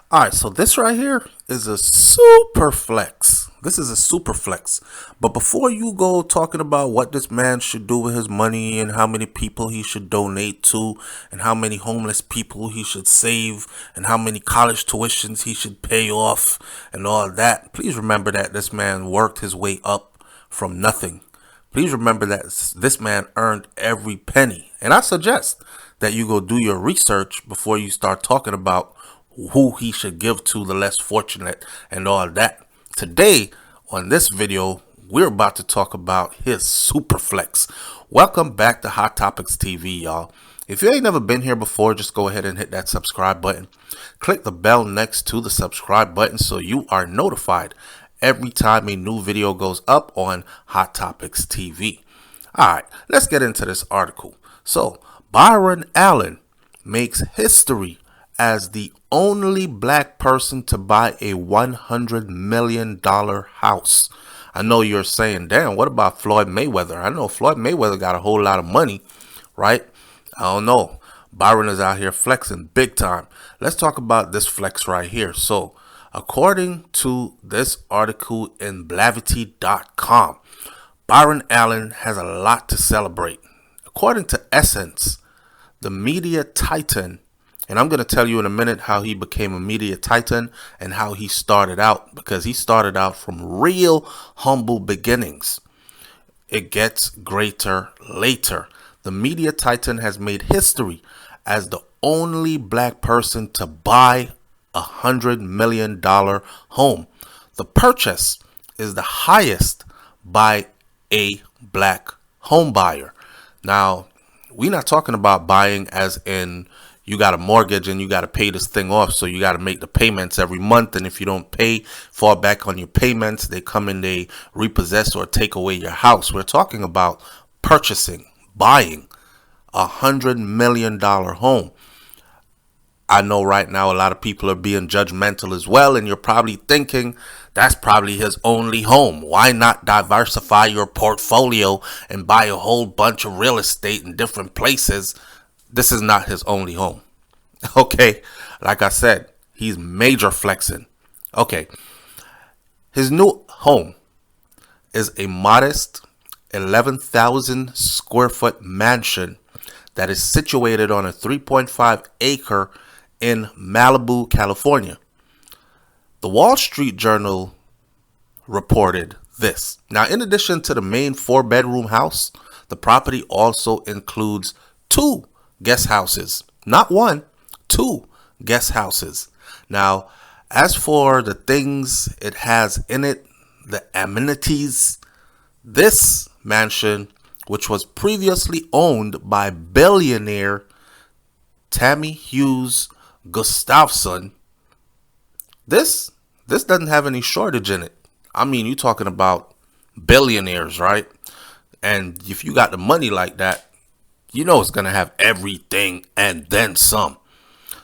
All right, so this right here is a super flex. This is a super flex. But before you go talking about what this man should do with his money and how many people he should donate to and how many homeless people he should save and how many college tuitions he should pay off and all that, please remember that this man worked his way up from nothing. Please remember that this man earned every penny. And I suggest that you go do your research before you start talking about who he should give to the less fortunate and all that. Today, on this video, we're about to talk about his Superflex. Welcome back to Hot Topics TV, y'all. If you ain't never been here before, just go ahead and hit that subscribe button. Click the bell next to the subscribe button so you are notified every time a new video goes up on Hot Topics TV. Alright, let's get into this article. So, Byron Allen makes history as the only black person to buy a $100 million house. I know you're saying, damn, what about Floyd Mayweather? I know Floyd Mayweather got a whole lot of money, right? I don't know. Byron is out here flexing big time. Let's talk about this flex right here. So, according to this article in Blavity.com, Byron Allen has a lot to celebrate. According to Essence, the media titan, and I'm going to tell you in a minute how he became a media titan and how he started out, because he started out from real humble beginnings. It gets greater later. The media titan has made history as the only black person to buy a $100 million home. The purchase is the highest by a black home buyer. Now, we're not talking about buying as in you got a mortgage and you got to pay this thing off, so you got to make the payments every month, and if you don't pay, fall back on your payments, they come and they repossess or take away your house. We're talking about purchasing, buying a $100 million home. I know right now a lot of people are being judgmental as well, and you're probably thinking that's probably his only home. Why not diversify your portfolio and buy a whole bunch of real estate in different places? This is not his only home. Okay, like I said, he's major flexing. Okay, his new home is a modest 11,000 square foot mansion that is situated on a 3.5 acre in Malibu, California. The Wall Street Journal reported this. Now, in addition to the main 4-bedroom house, the property also includes 2 guest houses. Not 1, 2 guest houses. Now, as for the things it has in it, the amenities, this mansion, which was previously owned by billionaire Tammy Hughes Gustafson, this doesn't have any shortage in it. I mean, you're talking about billionaires, right? And if you got the money like that, you know it's going to have everything and then some.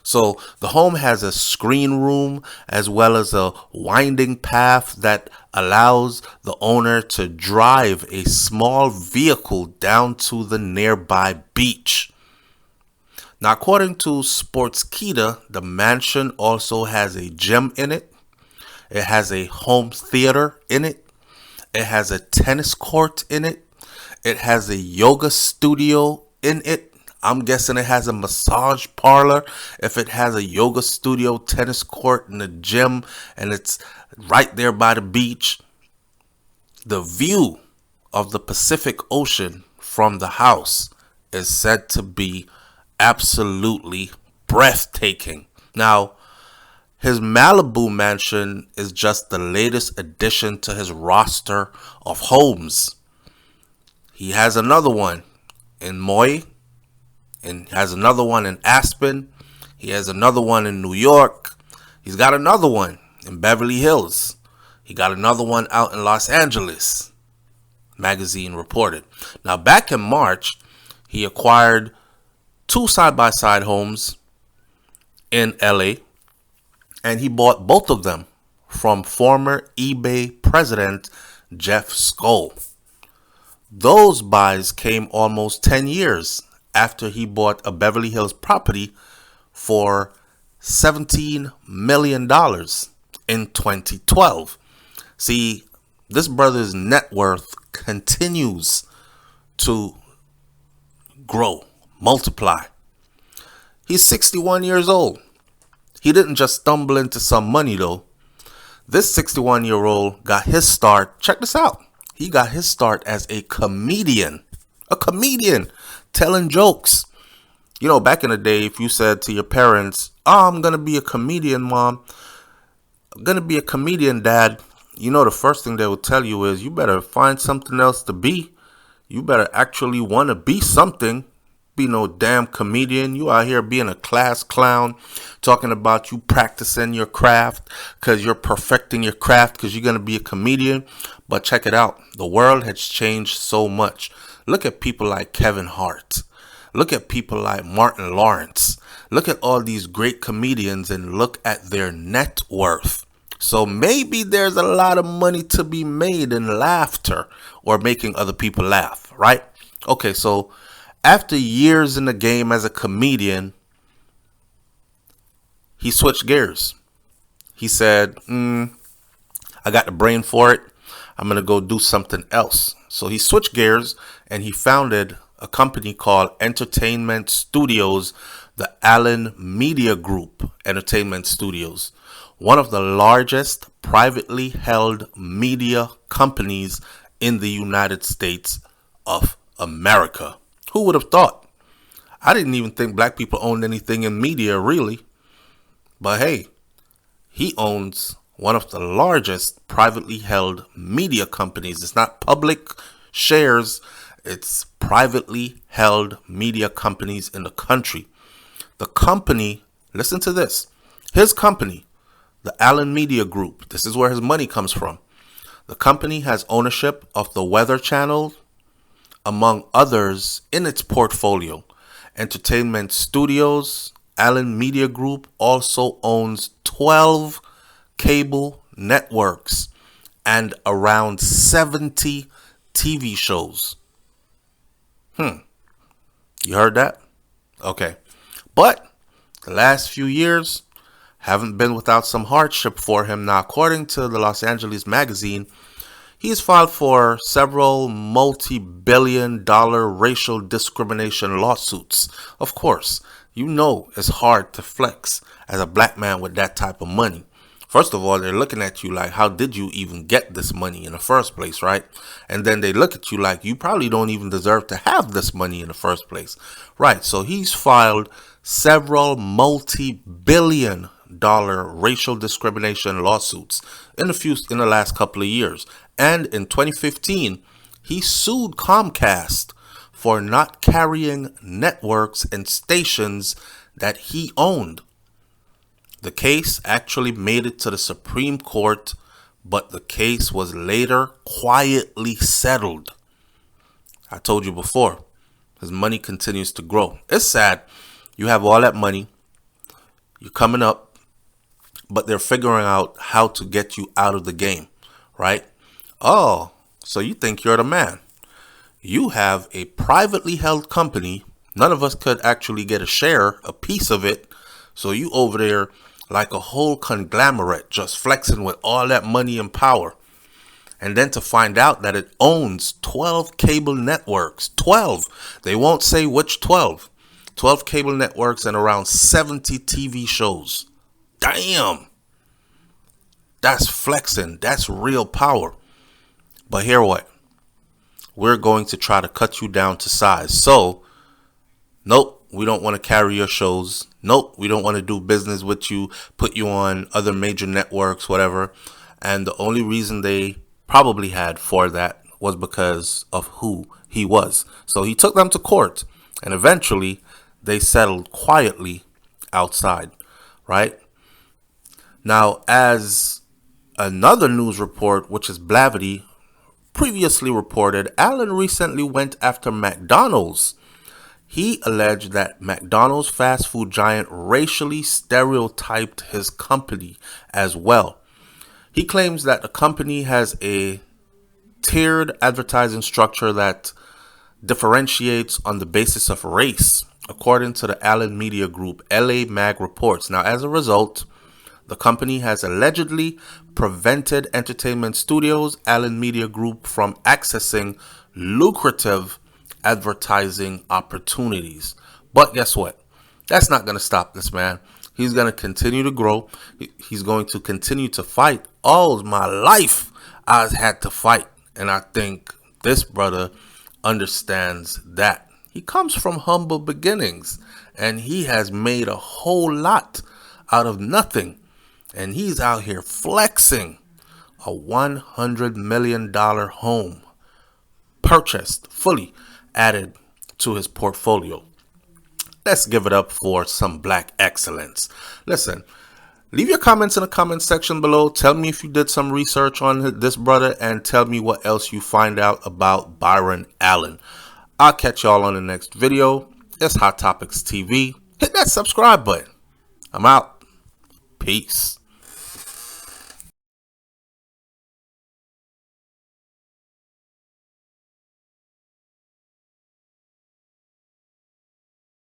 So the home has a screen room as well as a winding path that allows the owner to drive a small vehicle down to the nearby beach. Now, according to Sportskeeda, the mansion also has a gym in it. It has a home theater in it. It has a tennis court in it. It has a yoga studio in it. I'm guessing it has a massage parlor. If it has a yoga studio, tennis court, and a gym, and it's right there by the beach, the view of the Pacific Ocean from the house is said to be absolutely breathtaking. Now, his Malibu mansion is just the latest addition to his roster of homes. He has another one in Maui, and has another one in Aspen. He has another one in New York. He's got another one in Beverly Hills. He got another one out in Los Angeles, magazine reported. Now, back in March, he acquired 2 side-by-side homes in LA, and he bought both of them from former eBay president Jeff Skoll. Those buys came almost 10 years after he bought a Beverly Hills property for $17 million in 2012. See, this brother's net worth continues to grow, multiply. He's 61 years old. He didn't just stumble into some money though. This 61-year-old got his start. Check this out. He got his start as a comedian. A comedian telling jokes. You know, back in the day, if you said to your parents, "Oh, I'm going to be a comedian, Mom. I'm going to be a comedian, Dad." You know, the first thing they would tell you is, you better find something else to be. You better actually want to be something. Be no damn comedian. You out here being a class clown, talking about you practicing your craft because you're perfecting your craft because you're going to be a comedian. But check it out. The world has changed so much. Look at people like Kevin Hart. Look at people like Martin Lawrence. Look at all these great comedians and look at their net worth. So maybe there's a lot of money to be made in laughter or making other people laugh, right? Okay, so after years in the game as a comedian, he switched gears. He said, I got the brain for it. I'm going to go do something else. So he switched gears and he founded a company called Entertainment Studios, the Allen Media Group Entertainment Studios, one of the largest privately held media companies in the United States of America. Who would have thought? I didn't even think black people owned anything in media, really. But hey, he owns one of the largest privately held media companies. It's not public shares. It's privately held media companies in the country. The company, listen to this, his company, the Allen Media Group, this is where his money comes from. The company has ownership of the Weather Channel, among others, in its portfolio. Entertainment Studios, Allen Media Group also owns 12 cable networks and around 70 TV shows. You heard that? Okay. But the last few years haven't been without some hardship for him. Now, according to the Los Angeles Magazine, he's filed for several multi-billion-dollar racial discrimination lawsuits. Of course, you know it's hard to flex as a black man with that type of money. First of all, they're looking at you like, how did you even get this money in the first place, right? And then they look at you like, you probably don't even deserve to have this money in the first place. Right, so he's filed several multi-billion-dollar racial discrimination lawsuits in the last couple of years. And in 2015, he sued Comcast for not carrying networks and stations that he owned. The case actually made it to the Supreme Court, but the case was later quietly settled. I told you before, his money continues to grow. It's sad. You have all that money. You're coming up, but they're figuring out how to get you out of the game, right? Oh, so you think you're the man. You have a privately held company. None of us could actually get a piece of it. So you over there like a whole conglomerate just flexing with all that money and power. And then to find out that it owns 12 cable networks. 12. They won't say which 12. 12 cable networks and around 70 TV shows. Damn. That's flexing. That's real power. But hear what? We're going to try to cut you down to size. So, nope, we don't want to carry your shows. Nope, we don't want to do business with you, put you on other major networks, whatever. And the only reason they probably had for that was because of who he was. So he took them to court, and eventually they settled quietly outside, right? Now, as another news report, which is Blavity, previously reported, Allen recently went after McDonald's. He alleged that McDonald's fast food giant racially stereotyped his company as well. He claims that the company has a tiered advertising structure that differentiates on the basis of race. according to the Allen Media Group, LA Mag reports. Now, as a result, the company has allegedly prevented entertainment studios, Allen Media Group, from accessing lucrative advertising opportunities. But guess what? That's not going to stop this man. He's going to continue to grow. He's going to continue to fight. All my life, I've had to fight. And I think this brother understands that. He comes from humble beginnings, and he has made a whole lot out of nothing. And he's out here flexing a $100 million home, purchased, fully added to his portfolio. Let's give it up for some black excellence. Listen, leave your comments in the comment section below. Tell me if you did some research on this brother, and tell me what else you find out about Byron Allen. I'll catch y'all on the next video. It's Hot Topics TV. Hit that subscribe button. I'm out. Peace.